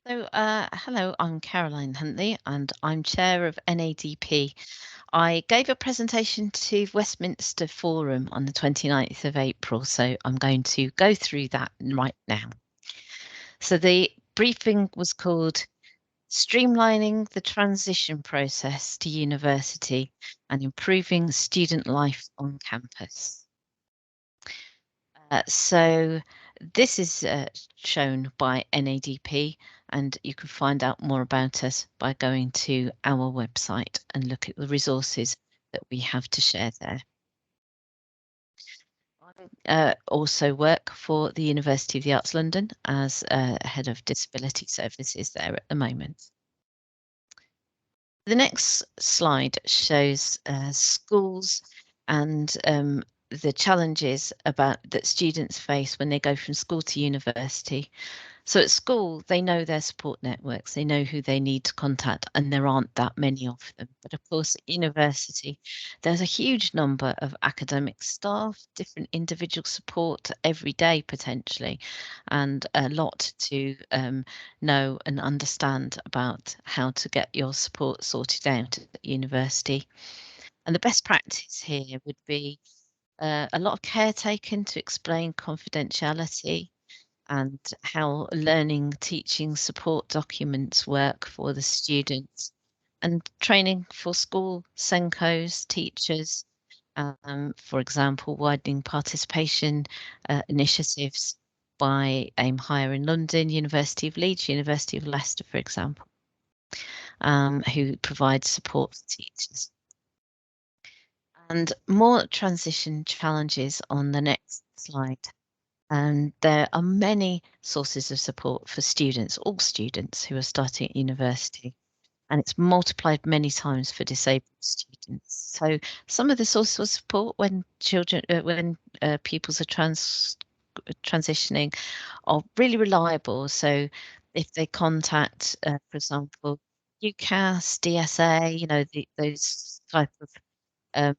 Hello, I'm Caroline Huntley and I'm chair of NADP. I gave a presentation to Westminster Forum on the 29th of April, so I'm going to go through that right now. So the briefing was called Streamlining the Transition Process to University and Improving Student Life on Campus. So this is shown by NADP, and you can find out more about us by going to our website and look at the resources that we have to share there. I also work for the University of the Arts London as Head of Disability Services there at the moment. The next slide shows schools and the challenges that students face when they go from school to university. So at school, they know their support networks, they know who they need to contact, and there aren't that many of them. But of course, at university, there's a huge number of academic staff, different individual support every day potentially, and a lot to know and understand about how to get your support sorted out at university. And the best practice here would be a lot of care taken to explain confidentiality and how learning, teaching support documents work for the students, and training for school SENCOs, teachers, for example, widening participation initiatives by Aim Higher in London, University of Leeds, University of Leicester, for example, who provide support for teachers. And more transition challenges on the next slide. And there are many sources of support for students, all students who are starting at university, and it's multiplied many times for disabled students. So some of the sources of support when pupils are transitioning are really reliable. So if they contact, for example, UCAS, DSA, those type of um,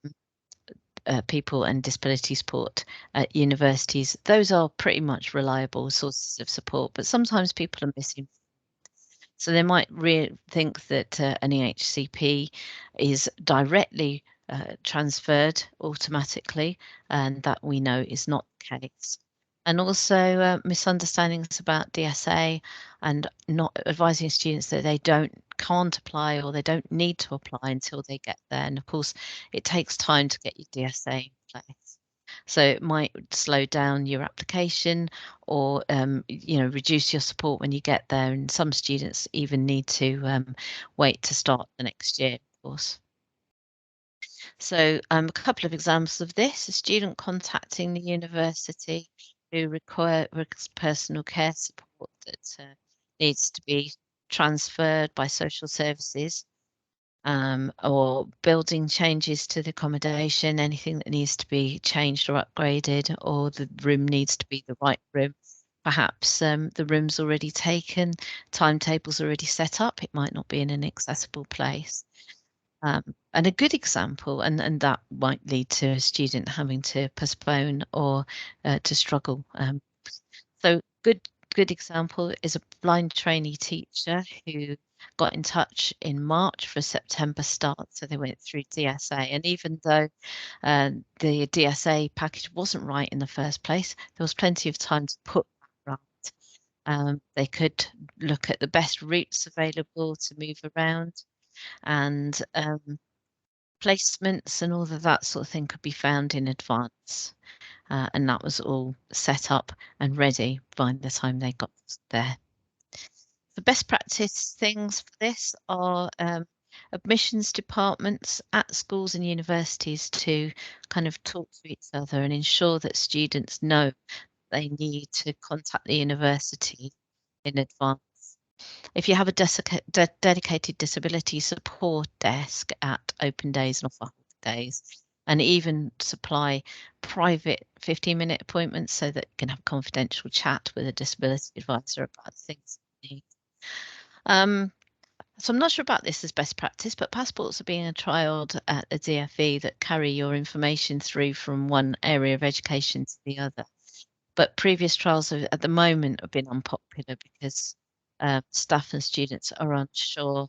people and disability support at universities, those are pretty much reliable sources of support, but sometimes people are missing. So they might think that an EHCP is directly transferred automatically, and that we know is not the case. And also misunderstandings about DSA and not advising students that they can't apply or they don't need to apply until they get there. And of course, it takes time to get your DSA in place. So it might slow down your application or, reduce your support when you get there. And some students even need to wait to start the next year, of course. So a couple of examples of this: a student contacting the university who requires personal care support that needs to be transferred by social services, or building changes to the accommodation, anything that needs to be changed or upgraded, or the room needs to be the right room. Perhaps the room's already taken, timetable's already set up, it might not be in an accessible place. And a good example, and that might lead to a student having to postpone or to struggle. So good example is a blind trainee teacher who got in touch in March for a September start. So they went through DSA, and even though the DSA package wasn't right in the first place, there was plenty of time to put that right. They could look at the best routes available to move around, and placements and all of that sort of thing could be found in advance. And that was all set up and ready by the time they got there. The best practice things for this are admissions departments at schools and universities to kind of talk to each other and ensure that students know they need to contact the university in advance. If you have a dedicated disability support desk at open days and off days, and even supply private 15-minute appointments so that you can have confidential chat with a disability advisor about things you need. So I'm not sure about this as best practice, but passports are being trialled at a DFE that carry your information through from one area of education to the other. But previous trials at the moment have been unpopular because staff and students are unsure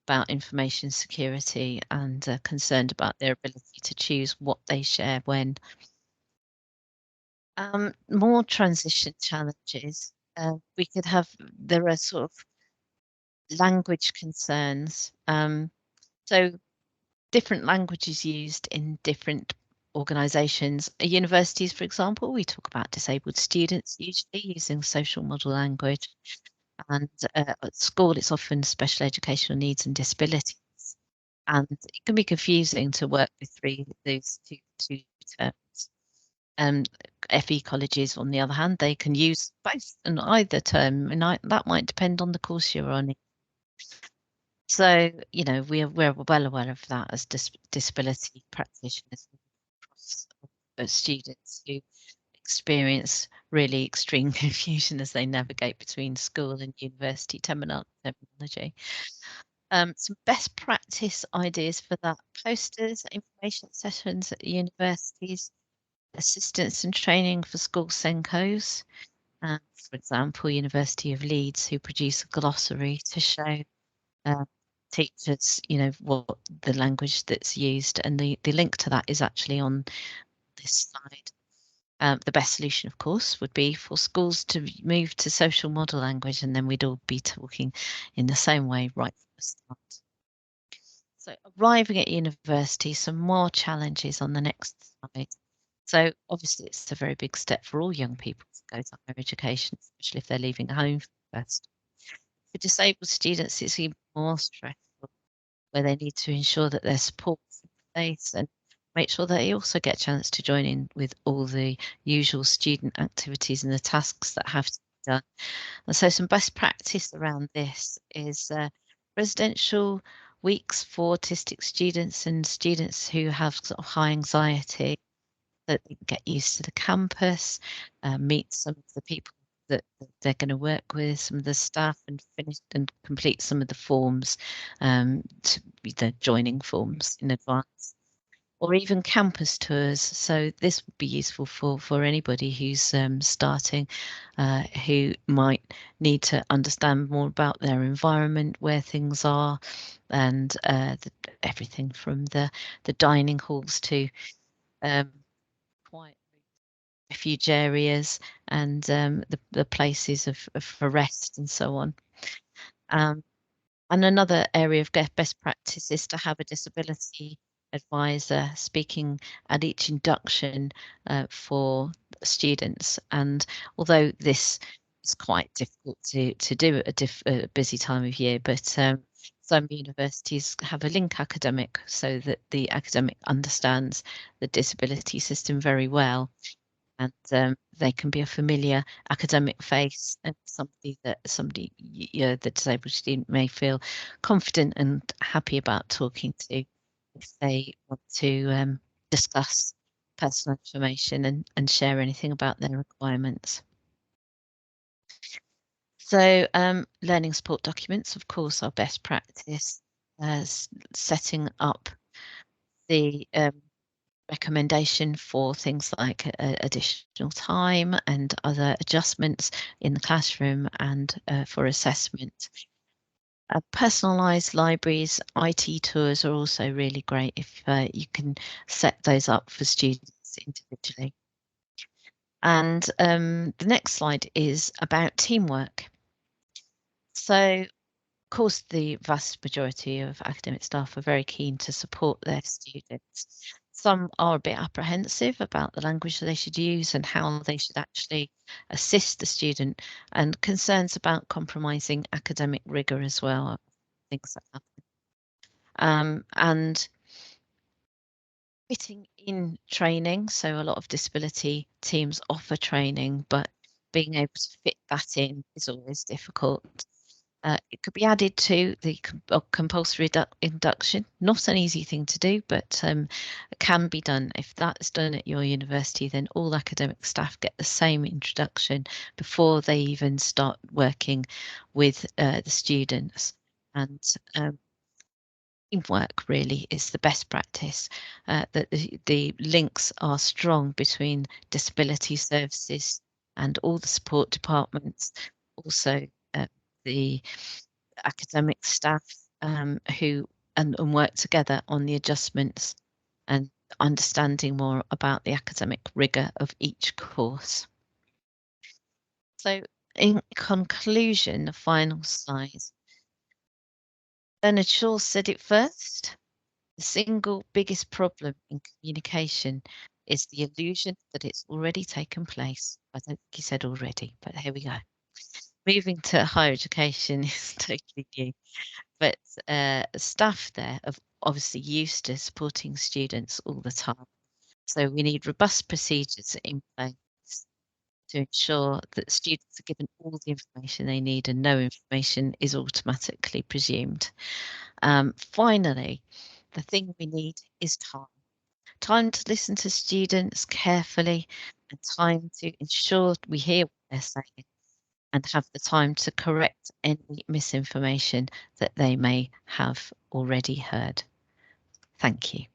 about information security and concerned about their ability to choose what they share when. More transition challenges. We could have, there are sort of language concerns. So different languages used in different organisations. Universities, for example, we talk about disabled students usually using social model language, and at school it's often special educational needs and disabilities. And it can be confusing to work with those two terms. FE colleges, on the other hand, they can use both and either term, and that might depend on the course you're on. So, you know, we're well aware of that as disability practitioners across students who experience really extreme confusion as they navigate between school and university terminology. Some best practice ideas for that: posters, information sessions at universities, assistance and training for school Senkos. For example, University of Leeds, who produce a glossary to show teachers, you know, what the language that's used, and the link to that is actually on this slide. The best solution, of course, would be for schools to move to social model language, and then we'd all be talking in the same way right from the start. So arriving at university, some more challenges on the next slide. So obviously it's a very big step for all young people to go to higher education, especially if they're leaving home first. For disabled students, it's even more stressful, where they need to ensure that their support's in place and make sure that they also get a chance to join in with all the usual student activities and the tasks that have to be done. And so some best practice around this is residential weeks for autistic students and students who have sort of high anxiety, that they can get used to the campus, meet some of the people that they're going to work with, some of the staff, and finish and complete some of the forms, the joining forms in advance, or even campus tours. So this would be useful for anybody who's starting, who might need to understand more about their environment, where things are, and everything from the dining halls to quiet refuge areas and the places for rest and so on. And another area of best practice is to have a disability advisor speaking at each induction for students. And although this is quite difficult to do at a busy time of year, but some universities have a link academic so that the academic understands the disability system very well, and they can be a familiar academic face and somebody the disabled student may feel confident and happy about talking to if they want to discuss personal information and share anything about their requirements. So learning support documents, of course, are best practice. Setting up the recommendation for things like additional time and other adjustments in the classroom and for assessment. Personalised libraries, IT tours are also really great if you can set those up for students individually. And the next slide is about teamwork. So of course, the vast majority of academic staff are very keen to support their students. Some are a bit apprehensive about the language they should use and how they should actually assist the student, and concerns about compromising academic rigour as well, things like that. And fitting in training, so a lot of disability teams offer training, but being able to fit that in is always difficult. It could be added to the compulsory induction. Not an easy thing to do, but it can be done. If that's done at your university, then all academic staff get the same introduction before they even start working with the students. And teamwork really is the best practice, that the links are strong between disability services and all the support departments. Also, the academic staff who and work together on the adjustments and understanding more about the academic rigor of each course. So, in conclusion, the final slide. Bernard Shaw said it first. The single biggest problem in communication is the illusion that it's already taken place. I don't think he said already, but here we go. Moving to higher education is totally new, but staff there are obviously used to supporting students all the time. So we need robust procedures in place to ensure that students are given all the information they need and no information is automatically presumed. Finally, the thing we need is time. Time to listen to students carefully and time to ensure we hear what they're saying and have the time to correct any misinformation that they may have already heard. Thank you.